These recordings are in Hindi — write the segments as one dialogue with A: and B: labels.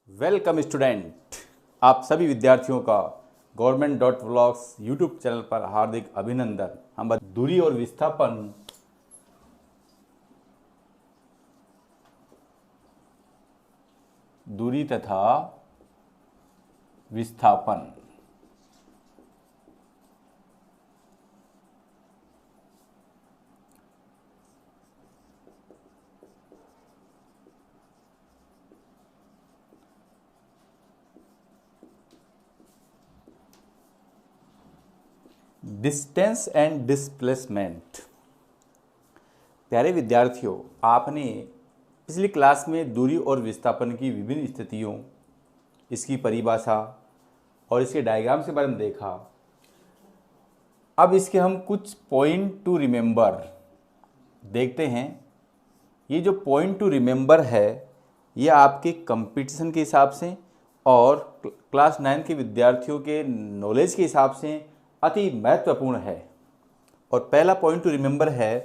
A: वेलकम स्टूडेंट, आप सभी विद्यार्थियों का गवर्नमेंट.व्लॉग्स यूट्यूब चैनल पर हार्दिक अभिनंदन। हम दूरी और विस्थापन दूरी तथा विस्थापन डिस्टेंस एंड डिस्प्लेसमेंट। प्यारे विद्यार्थियों, आपने पिछली क्लास में दूरी और विस्थापन की विभिन्न स्थितियों, इसकी परिभाषा और इसके डायग्राम के बारे में देखा। अब इसके हम कुछ पॉइंट टू रिमेंबर देखते हैं। ये जो पॉइंट टू रिमेंबर है, ये आपके कंपटीशन के हिसाब से और क्लास 9 के विद्यार्थियों के नॉलेज के हिसाब से अति महत्वपूर्ण है। और पहला पॉइंट टू रिमेंबर है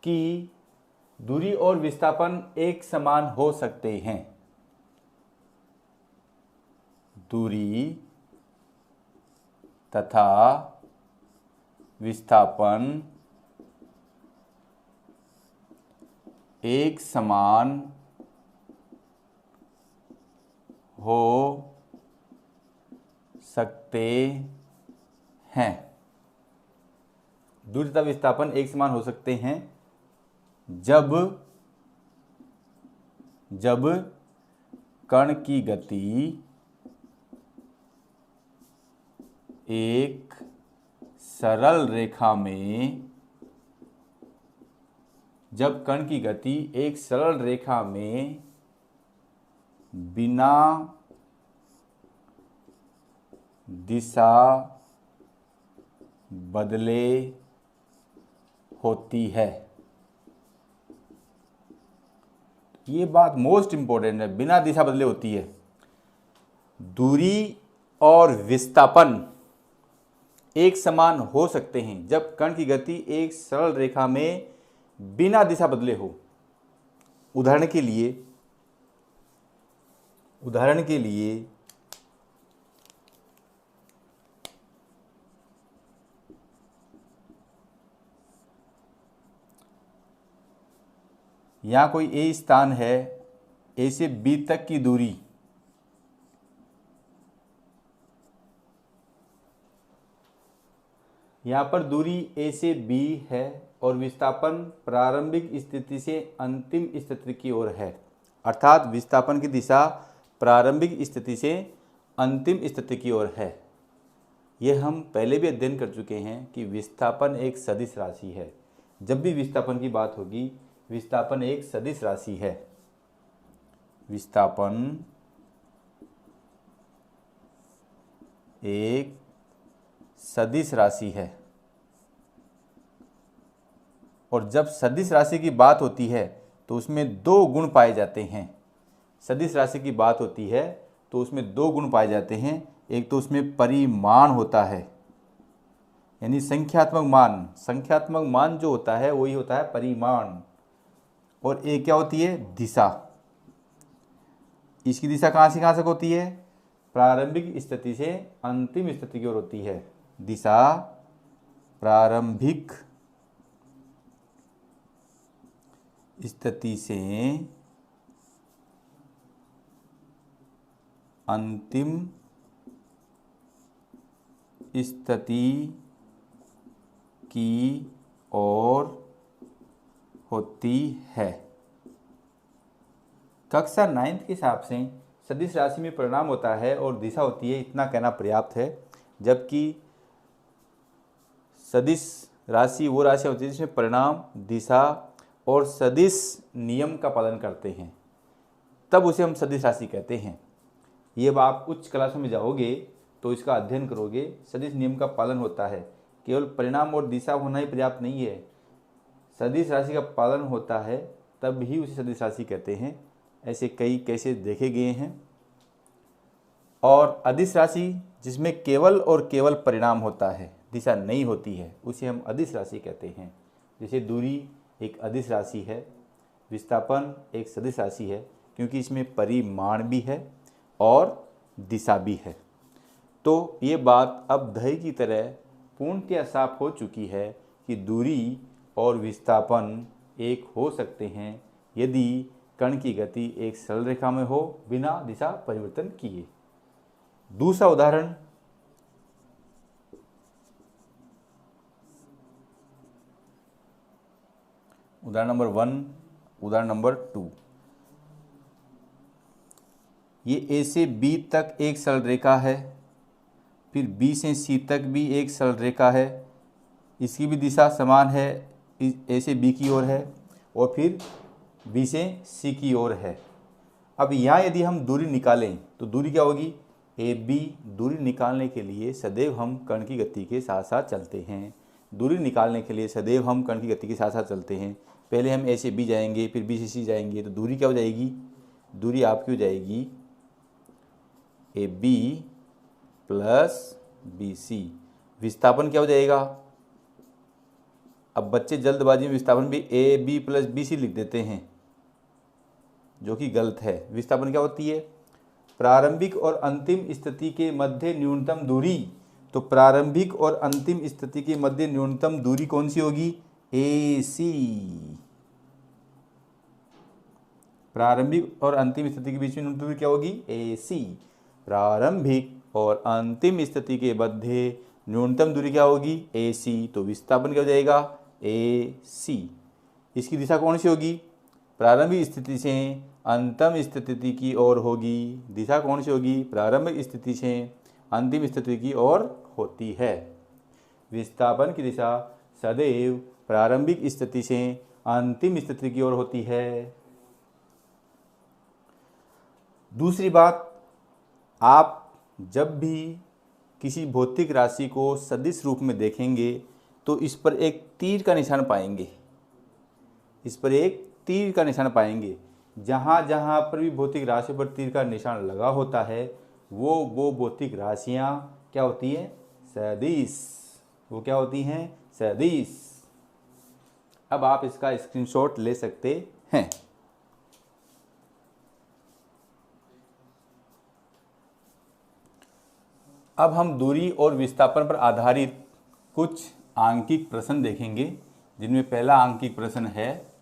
A: कि दूरी और विस्थापन एक समान हो सकते हैं। दूरी तथा विस्थापन एक समान हो सकते हैं। दूरी तथा विस्थापन एक समान हो सकते हैं जब कण की गति एक सरल रेखा में बिना दिशा बदले होती है। ये बात मोस्ट इंपॉर्टेंट है, बिना दिशा बदले होती है। दूरी और विस्थापन एक समान हो सकते हैं जब कण की गति एक सरल रेखा में बिना दिशा बदले हो। उदाहरण के लिए यहाँ कोई ए स्थान है, ए से बी तक की दूरी यहाँ पर दूरी ए से बी है और विस्थापन प्रारंभिक स्थिति से अंतिम स्थिति की ओर है। अर्थात विस्थापन की दिशा प्रारंभिक स्थिति से अंतिम स्थिति की ओर है। यह हम पहले भी अध्ययन कर चुके हैं कि विस्थापन एक सदिश राशि है। जब भी विस्थापन की बात होगी, विस्थापन एक सदिश राशि है। विस्थापन एक सदिश राशि है और जब सदिश राशि की बात होती है तो उसमें दो गुण पाए जाते हैं। सदिश राशि की बात होती है तो उसमें दो गुण पाए जाते हैं। एक तो उसमें परिमाण होता है, यानी संख्यात्मक मान जो होता है वही होता है परिमाण। और एक क्या होती है? दिशा। इसकी दिशा कहाँ से कहाँ तक होती है? प्रारंभिक स्थिति से अंतिम स्थिति की ओर होती है। दिशा प्रारंभिक स्थिति से अंतिम स्थिति की ओर होती है। कक्षा 9 के हिसाब से सदिश राशि में परिणाम होता है और दिशा होती है, इतना कहना पर्याप्त है। जबकि सदिश राशि वो राशि होती है जिसमें परिणाम, दिशा और सदिश नियम का पालन करते हैं, तब उसे हम सदिश राशि कहते हैं। ये अब आप उच्च क्लासों में जाओगे तो इसका अध्ययन करोगे। सदिश नियम का पालन होता है, केवल परिणाम और दिशा होना ही पर्याप्त नहीं है। सदिश राशि का पालन होता है तब ही उसे सदिश राशि कहते हैं। ऐसे कई केसेस देखे गए हैं। और अदिश राशि जिसमें केवल और केवल परिणाम होता है, दिशा नहीं होती है, उसे हम अदिश राशि कहते हैं। जैसे दूरी एक अदिश राशि है, विस्थापन एक सदिश राशि है। क्योंकि इसमें परिमाण भी है और दिशा भी है। तो ये बात अब दही की तरह पूर्णतया साफ हो चुकी है कि दूरी और विस्थापन एक हो सकते हैं यदि कण की गति एक सरल रेखा में हो बिना दिशा परिवर्तन किए। दूसरा उदाहरण, उदाहरण नंबर 1, उदाहरण नंबर 2। ये ए से बी तक एक सरल रेखा है, फिर बी से सी तक भी एक सरल रेखा है, इसकी भी दिशा समान है, ए से बी की ओर है और फिर बी से सी की ओर है। अब यहाँ यदि हम दूरी निकालें तो दूरी क्या होगी, ए बी। दूरी निकालने के लिए सदैव हम कण की गति के साथ साथ चलते हैं। दूरी निकालने के लिए सदैव हम कण की गति के साथ साथ चलते हैं। पहले हम ए से बी जाएंगे, फिर बी से सी जाएंगे, तो दूरी क्या हो जाएगी, दूरी आपकी हो जाएगी A B plus B C. विस्थापन क्या हो जाएगा, अब बच्चे जल्दबाजी में विस्थापन भी A B plus B C लिख देते हैं, जो कि गलत है। विस्थापन क्या होती है, प्रारंभिक और अंतिम स्थिति के मध्य न्यूनतम दूरी। तो प्रारंभिक और अंतिम स्थिति के मध्य न्यूनतम दूरी कौन सी होगी, ए सी। प्रारंभिक और अंतिम स्थिति के बीच में न्यूनतम दूरी क्या होगी, ए सी। प्रारंभिक और अंतिम स्थिति के मध्य न्यूनतम दूरी क्या होगी, ए सी। तो विस्थापन क्या हो जाएगा, ए सी। इसकी दिशा कौन सी होगी, प्रारंभिक स्थिति से अंतिम स्थिति की ओर होगी। दिशा कौन सी होगी, प्रारंभिक स्थिति से अंतिम स्थिति की ओर होती है। विस्थापन की दिशा सदैव प्रारंभिक स्थिति से अंतिम स्थिति की ओर होती है। दूसरी बात, आप जब भी किसी भौतिक राशि को सदिश रूप में देखेंगे तो इस पर एक तीर का निशान पाएंगे, इस पर एक तीर का निशान पाएंगे। जहाँ जहाँ पर भी भौतिक राशि पर तीर का निशान लगा होता है वो भौतिक राशियाँ क्या होती हैं, सदिश। वो क्या होती हैं, सदिश। अब आप इसका स्क्रीनशॉट ले सकते हैं। अब हम दूरी और विस्थापन पर आधारित कुछ आंकिक प्रश्न देखेंगे, जिनमें पहला आंकिक प्रश्न है,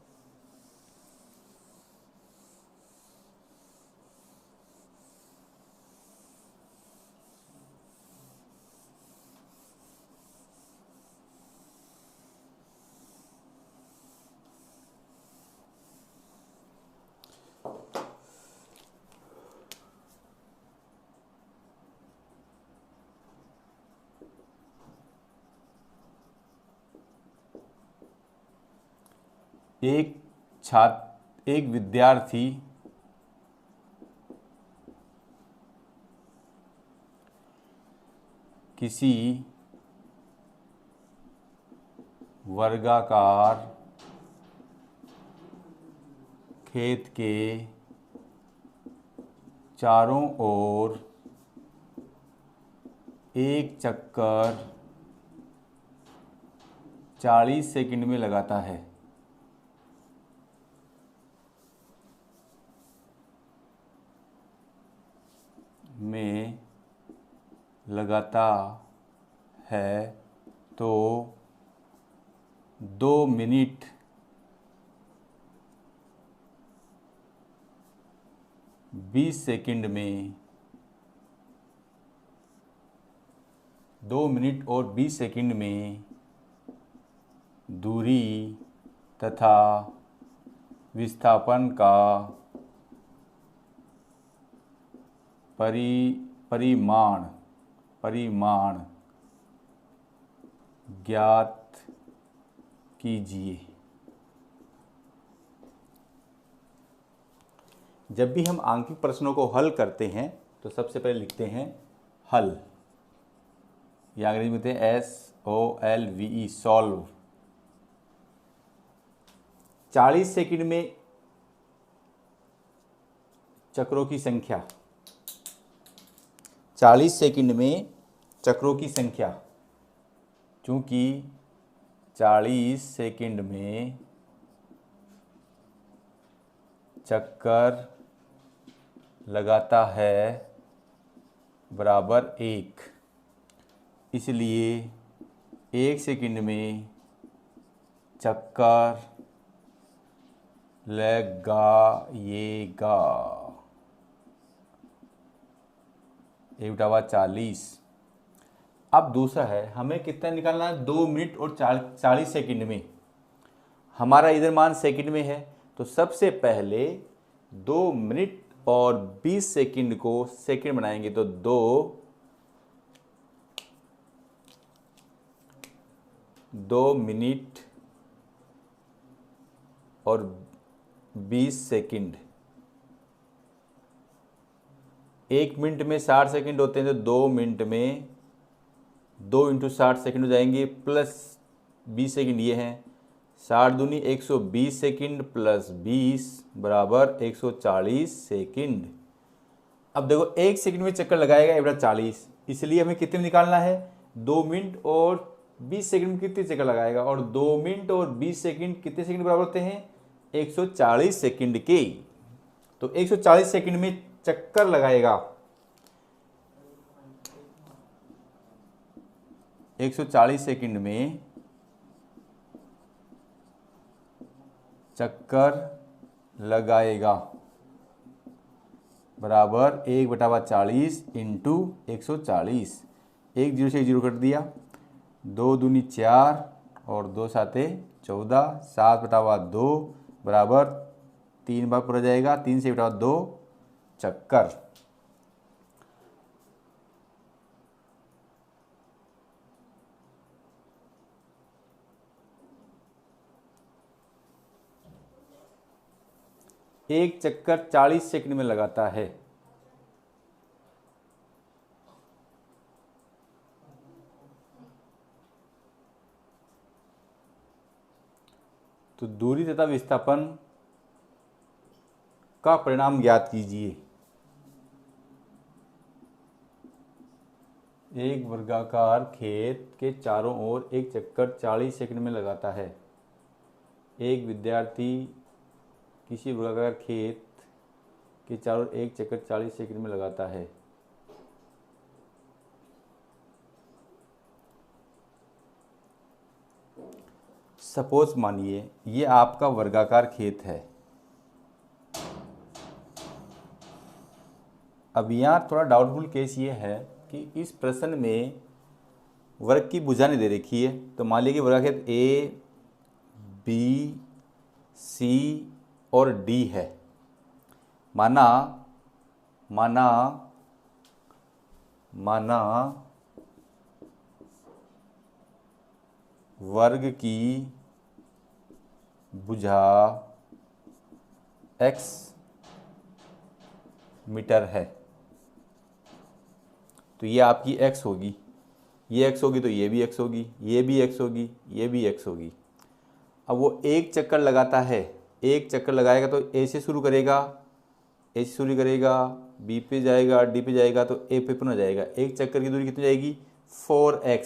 A: एक विद्यार्थी किसी वर्गाकार खेत के चारों ओर एक चक्कर 40 सेकंड में लगाता है। तो 2 मिनट 20 सेकंड में 2 मिनट और 20 सेकंड में दूरी तथा विस्थापन का परिमाण ज्ञात कीजिए। जब भी हम आंकिक प्रश्नों को हल करते हैं तो सबसे पहले लिखते हैं हल, या अंग्रेजी में कहते हैं SOLVE, सॉल्व। 40 सेकंड में चक्रों की संख्या, 40 सेकंड में चक्रों की संख्या, चूंकि 40 सेकंड में चक्कर लगाता है बराबर 1, इसलिए 1 सेकंड में चक्कर लगाएगा। 1/40। अब दूसरा है, हमें कितना निकालना है, 2 मिनट और 40 सेकंड में। हमारा इधर मान सेकंड में है, तो सबसे पहले 2 मिनट और 20 सेकंड को सेकंड बनाएंगे, तो 2 मिनट और 20 सेकंड। 1 मिनट में 60 सेकंड होते हैं, तो 2 मिनट में 2 × 60 सेकंड हो जाएंगे, प्लस 20 सेकंड ये हैं। 60 दूनी 120 सेकंड प्लस 20 बराबर 140 सेकंड। अब देखो 1 सेकंड में चक्कर लगाएगा 1/40, इसलिए हमें कितने में निकालना है, 2 मिनट और 20 सेकंड में कितने चक्कर लगाएगा, और 2 मिनट और 20 सेकंड कितने सेकंड बराबर होते हैं, 140 सेकंड के। तो 140 सेकंड में चक्कर लगाएगा, 140 सेकंड में चक्कर लगाएगा बराबर 1/40 इंटू 140। 1 0 से 0 कट दिया, 2 दूनी 4 और 2 साते 14, 7/2 बराबर 3 बार पूरा जाएगा, 3 से 2 चक्कर। एक चक्कर 40 सेकंड में लगाता है। तो दूरी तथा विस्थापन का परिणाम ज्ञात कीजिए। एक वर्गाकार खेत के चारों ओर एक चक्कर 40 सेकंड में लगाता है। एक विद्यार्थी किसी वर्गाकार खेत के चारों ओर एक चक्कर 40 सेकंड में लगाता है। सपोज मानिए ये आपका वर्गाकार खेत है। अब यहाँ थोड़ा डाउटफुल केस ये है कि इस प्रश्न में वर्ग की भुजा नहीं दे रखी है। तो मान लीजिए कि वर्गाकार खेत ए, बी, सी और डी है। माना वर्ग की भुजा x मीटर है, तो ये आपकी x होगी, ये x होगी तो ये भी x होगी, ये भी x होगी, ये भी x होगी। अब वो एक चक्कर लगाता है, एक चक्कर लगाएगा तो ए से शुरू करेगा, बी पे जाएगा, डी पे जाएगा, तो ए पे पुनः जाएगा। एक चक्कर की दूरी कितनी जाएगी, 4x।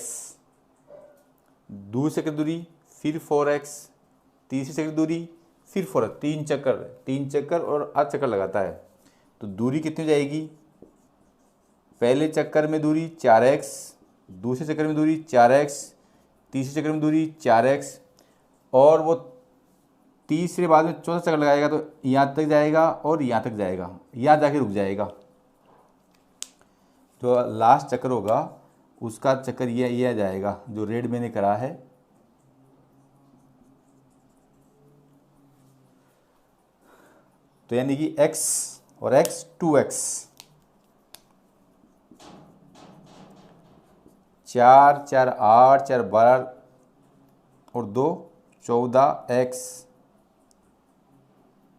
A: दूसरे चक्कर दूरी फिर 4x, तीसरी चक्कर दूरी फिर 4x, 3 चक्कर और 8 चक्कर लगाता है। तो दूरी कितनी जाएगी, पहले चक्कर में दूरी 4x, दूसरे चक्कर में दूरी 4x, तीसरे चक्कर में दूरी 4x, और वो तीसरे बाद में चौथा चक्कर लगाएगा तो यहाँ तक जाएगा और यहाँ तक जाएगा, यहाँ जाके रुक जाएगा। जो लास्ट चक्कर होगा उसका चक्कर ये आ जाएगा जो रेड मैंने करा है। तो यानी कि x और x 2x, 4 4 8 4 12 और 2 14x,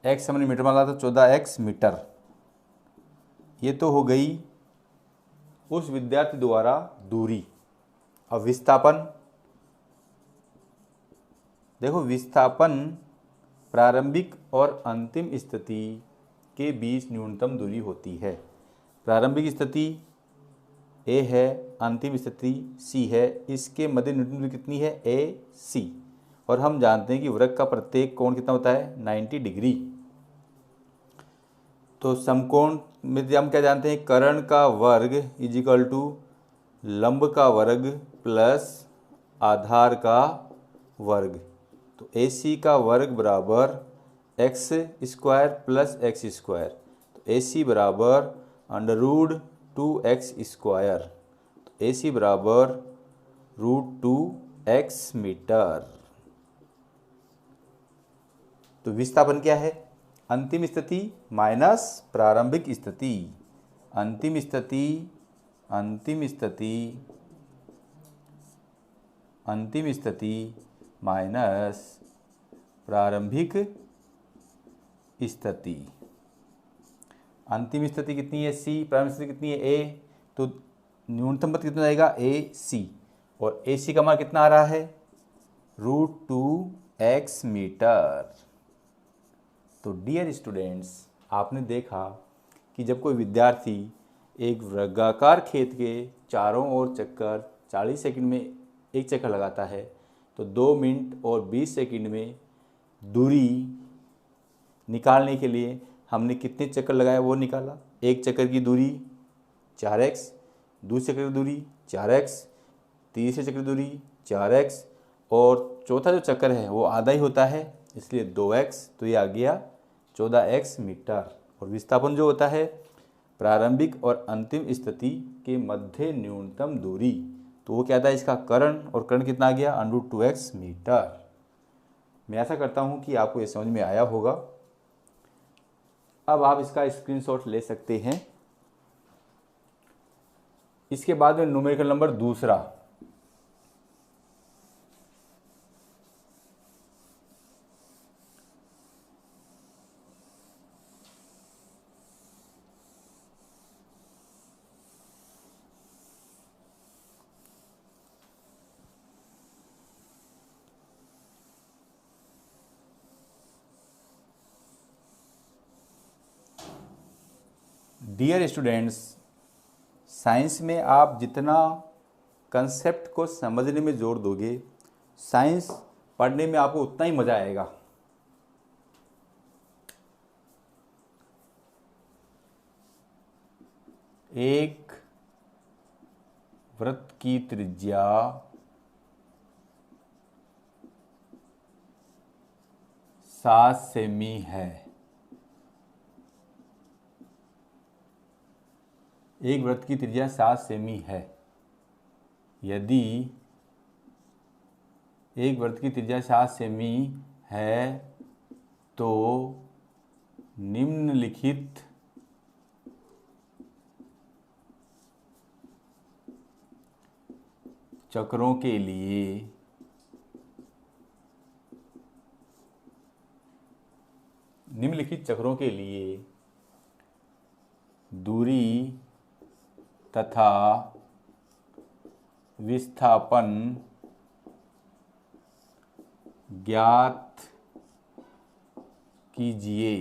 A: x हमने मीटर माना तो 14x मीटर। ये तो हो गई उस विद्यार्थी द्वारा दूरी। अब विस्थापन देखो, विस्थापन प्रारंभिक और अंतिम स्थिति के बीच न्यूनतम दूरी होती है। प्रारंभिक स्थिति ए है, अंतिम स्थिति सी है, इसके मध्य न्यूनतम दूरी कितनी है, ए सी। और हम जानते हैं कि वृत्त का प्रत्येक कोण कितना होता है, 90 डिग्री। तो समकोण में हम क्या जानते हैं, कर्ण का वर्ग इज इक्वल टू लंब का वर्ग प्लस आधार का वर्ग। तो AC का वर्ग बराबर x square plus x square. तो AC बराबर √2x²। तो AC बराबर √2x मीटर। तो विस्थापन क्या है, अंतिम स्थिति माइनस प्रारंभिक स्थिति। अंतिम स्थिति माइनस प्रारंभिक स्थिति। अंतिम स्थिति कितनी है C, प्रारंभिक स्थिति कितनी है A, तो न्यूनतम पद कितना आएगा AC, और AC का मान कितना आ रहा है √2x मीटर। तो डियर स्टूडेंट्स, आपने देखा कि जब कोई विद्यार्थी एक वर्गाकार खेत के चारों ओर चक्कर 40 सेकंड में एक चक्कर लगाता है, तो 2 मिनट और 20 सेकंड में दूरी निकालने के लिए हमने कितने चक्कर लगाए वो निकाला। एक चक्कर की दूरी 4x, दूसरे चक्कर की दूरी 4x, तीसरे चक्कर की दूरी 4x, और चौथा जो चक्कर है वो आधा ही होता है, इसलिए 2x, तो ये आ गया 14x मीटर। और विस्थापन जो होता है प्रारंभिक और अंतिम स्थिति के मध्य न्यूनतम दूरी, तो वो क्या था इसका कर्ण, और कर्ण कितना आ गया √2x मीटर। मैं आशा करता हूँ कि आपको ये समझ में आया होगा। अब आप इसका स्क्रीनशॉट ले सकते हैं। इसके बाद में न्यूमेरिकल नंबर दूसरा, डियर स्टूडेंट्स, साइंस में आप जितना कंसेप्ट को समझने में जोर दोगे, साइंस पढ़ने में आपको उतना ही मज़ा आएगा। एक वृत्त की त्रिज्या 7 सेमी है। एक वृत्त की त्रिज्या 7 सेमी है। यदि एक वृत्त की त्रिज्या 7 सेमी है तो निम्नलिखित चक्रों के लिए दूरी तथा विस्थापन ज्ञात कीजिए।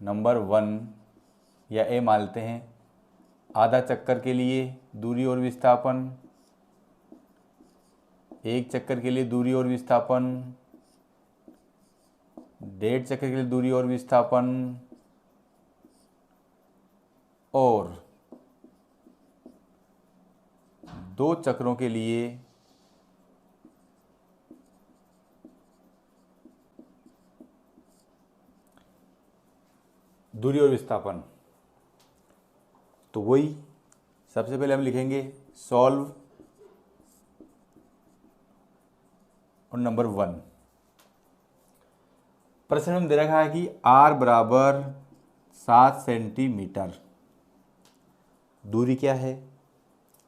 A: नंबर 1 या ए मान लेते हैं, आधा चक्कर के लिए दूरी और विस्थापन, एक चक्कर के लिए दूरी और विस्थापन, 1.5 चक्कर के लिए दूरी और विस्थापन, और 2 चक्रों के लिए दूरी और विस्थापन। तो वही सबसे पहले हम लिखेंगे सॉल्व और नंबर 1। प्रश्न में दे रखा है कि r बराबर 7 सेंटीमीटर। दूरी क्या है,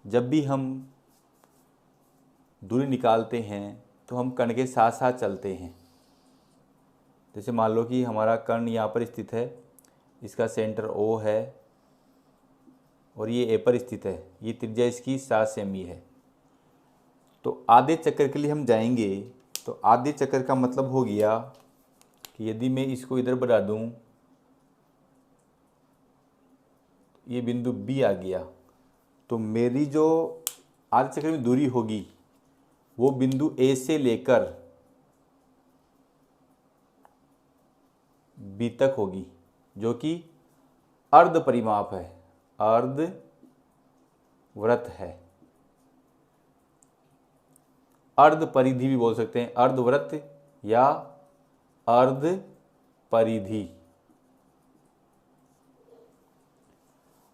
A: जब भी हम दूरी निकालते हैं तो हम कर्ण के साथ साथ चलते हैं। जैसे मान लो कि हमारा कर्ण यहाँ पर स्थित है, इसका सेंटर O है और ये A पर स्थित है, ये त्रिज्या इसकी 7 सेमी है। तो आधे चक्कर के लिए हम जाएंगे, तो आधे चक्कर का मतलब हो गया कि यदि मैं इसको इधर बढ़ा दूं, ये बिंदु B आ गया, तो मेरी जो आधे चक्कर में दूरी होगी वो बिंदु A से लेकर बी तक होगी, जो कि अर्ध परिमाप है, अर्ध वृत्त है, अर्ध परिधि भी बोल सकते हैं, अर्धवृत्त या अर्ध परिधि।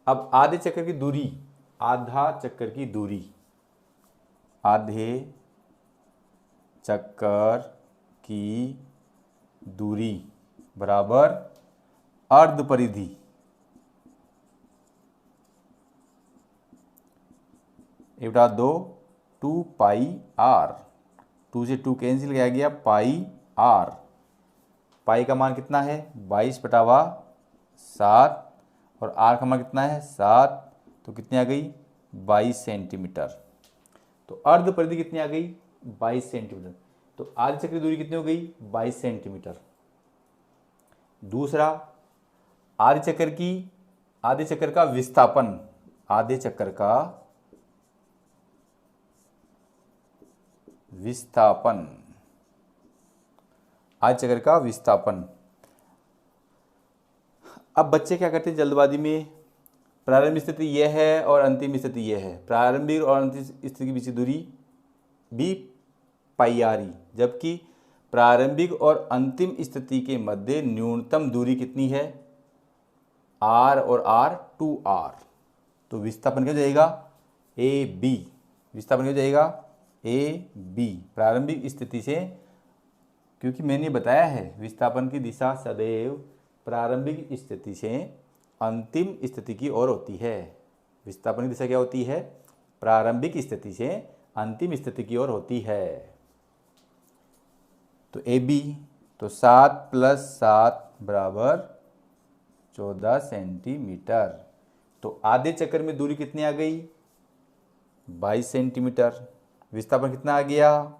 A: अब आधे चक्कर की दूरी, आधा चक्कर की दूरी, आधे चक्कर की दूरी बराबर अर्ध परिधि। एक बटा 2 2 पाई आर, 2 से 2 कैंसिल किया गया, पाई आर। पाई का मान कितना है 22/7 और आर का मान कितना है 7, तो कितनी आ गई 22 सेंटीमीटर। तो अर्ध परिधि कितनी आ गई 22 सेंटीमीटर। तो आधे चक्कर की दूरी कितनी हो गई 22 सेंटीमीटर। दूसरा, आधे चक्कर का विस्थापन, आधे चक्कर का विस्थापन, आधे चक्कर का विस्थापन। अब बच्चे क्या करते हैं जल्दबाजी में, प्रारंभिक स्थिति यह है और अंतिम स्थिति यह है, प्रारंभिक और अंतिम स्थिति के बीच की दूरी भी पाई आर ही, जबकि प्रारंभिक और अंतिम स्थिति के मध्य न्यूनतम दूरी कितनी है आर और आर 2r। तो विस्थापन क्या हो जाएगा ए बी, विस्थापन क्या हो जाएगा ए बी प्रारंभिक स्थिति से, क्योंकि मैंने बताया है विस्थापन की दिशा सदैव प्रारंभिक स्थिति से अंतिम स्थिति की ओर होती है। विस्थापन की दिशा क्या होती है प्रारंभिक स्थिति से अंतिम स्थिति की ओर होती है। तो ए बी, तो 7 + 7 बराबर 14 सेंटीमीटर। तो आधे चक्कर में दूरी कितनी आ गई 22 सेंटीमीटर, विस्थापन कितना आ गया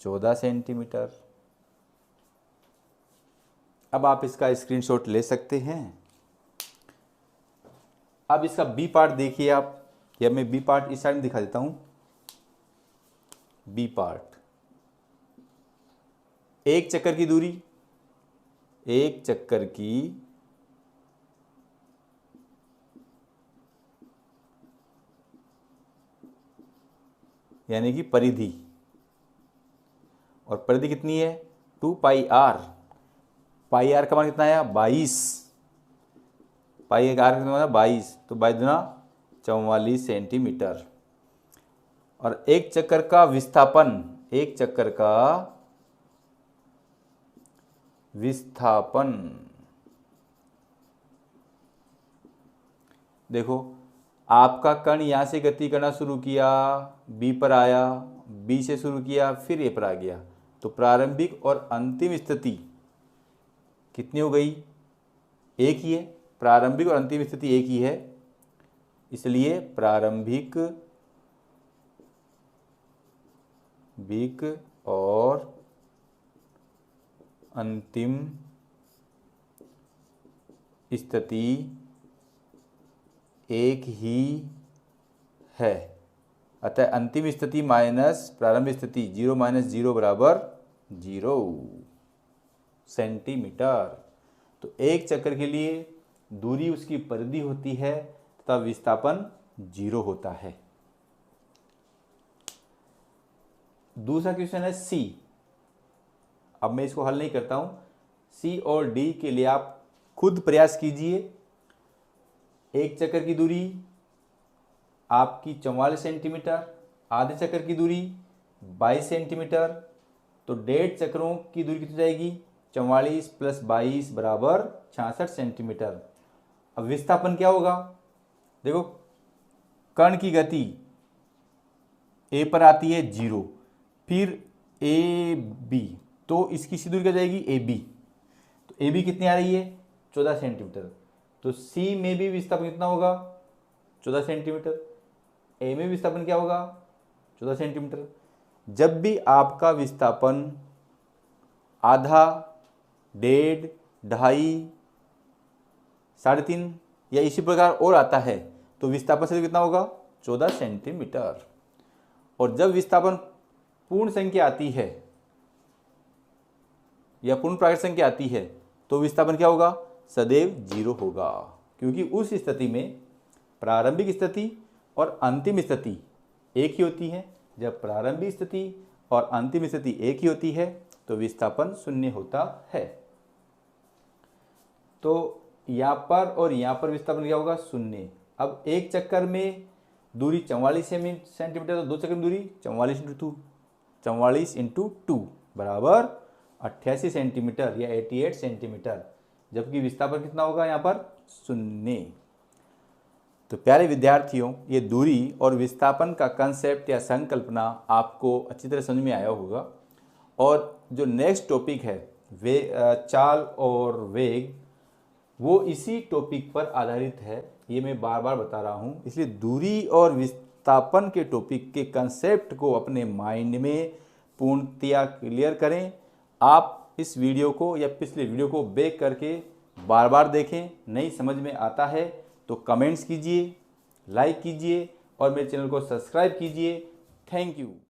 A: 14 सेंटीमीटर। अब आप इसका स्क्रीनशॉट ले सकते हैं। अब इसका बी पार्ट देखिए आप, या मैं बी पार्ट इस साइड में दिखा देता हूं। बी पार्ट, एक चक्कर की दूरी, एक चक्कर की यानी कि परिधि, और परिधि कितनी है 2 पाई आर। पाई आर का मान कितना आया 22, पाई आर का मान 22, तो 22 दूना 44 सेंटीमीटर। और एक चक्कर का विस्थापन, एक चक्कर का विस्थापन, देखो आपका कण यहां से गति करना शुरू किया, बी पर आया, बी से शुरू किया, फिर ए पर आ गया, तो प्रारंभिक और अंतिम स्थिति कितनी हो गई एक ही है, प्रारंभिक और अंतिम स्थिति एक ही है, इसलिए प्रारंभिक और अंतिम स्थिति एक ही है। अतः अंतिम स्थिति माइनस प्रारंभिक स्थिति 0 - 0 बराबर 0 सेंटीमीटर। तो एक चक्कर के लिए दूरी उसकी परिधि होती है तथा विस्थापन 0 होता है। दूसरा क्वेश्चन है सी। अब मैं इसको हल नहीं करता हूं, सी और डी के लिए आप खुद प्रयास कीजिए। एक चक्कर की दूरी आपकी 44 सेंटीमीटर, आधे चक्कर की दूरी 22 सेंटीमीटर, तो 1.5 चक्रों की दूरी कितनी जाएगी 44 + 22 बराबर 66 सेंटीमीटर। अब विस्थापन क्या होगा, देखो कण की गति ए पर आती है 0, फिर ए बी, तो इसकी सी दूरी क्या जाएगी ए बी, तो ए बी कितनी आ रही है 14 सेंटीमीटर, तो सी में भी विस्थापन कितना होगा 14 सेंटीमीटर, ए में विस्थापन क्या होगा 14 सेंटीमीटर। जब भी आपका विस्थापन आधा, 1.5, 2.5, 3.5 या इसी प्रकार और आता है, तो विस्थापन से कितना होगा 14 सेंटीमीटर। और जब विस्थापन पूर्ण संख्या आती है या पूर्ण प्राकृत संख्या आती है, तो विस्थापन क्या होगा, सदैव 0 होगा, क्योंकि उस स्थिति में प्रारंभिक स्थिति और अंतिम स्थिति एक ही होती है। जब प्रारंभिक स्थिति और अंतिम स्थिति एक ही होती है तो विस्थापन 0 होता है। तो यहाँ पर और यहाँ पर विस्थापन क्या होगा, 0। अब एक चक्कर में दूरी 44 सेंटीमीटर, तो दो चक्कर में दूरी 44 इंटू टू बराबर 88 सेंटीमीटर या 88 सेंटीमीटर, जबकि विस्थापन कितना होगा यहाँ पर, 0। तो प्यारे विद्यार्थियों, ये दूरी और विस्थापन का कंसेप्ट या संकल्पना आपको अच्छी तरह समझ में आया होगा। और जो नेक्स्ट टॉपिक है चाल और वेग, वो इसी टॉपिक पर आधारित है। ये मैं बार बार बता रहा हूँ, इसलिए दूरी और विस्थापन के टॉपिक के कंसेप्ट को अपने माइंड में पूर्णतया क्लियर करें। आप इस वीडियो को या पिछले वीडियो को बैक करके बार बार देखें। नहीं समझ में आता है तो कमेंट्स कीजिए, लाइक कीजिए और मेरे चैनल को सब्सक्राइब कीजिए। Thank you.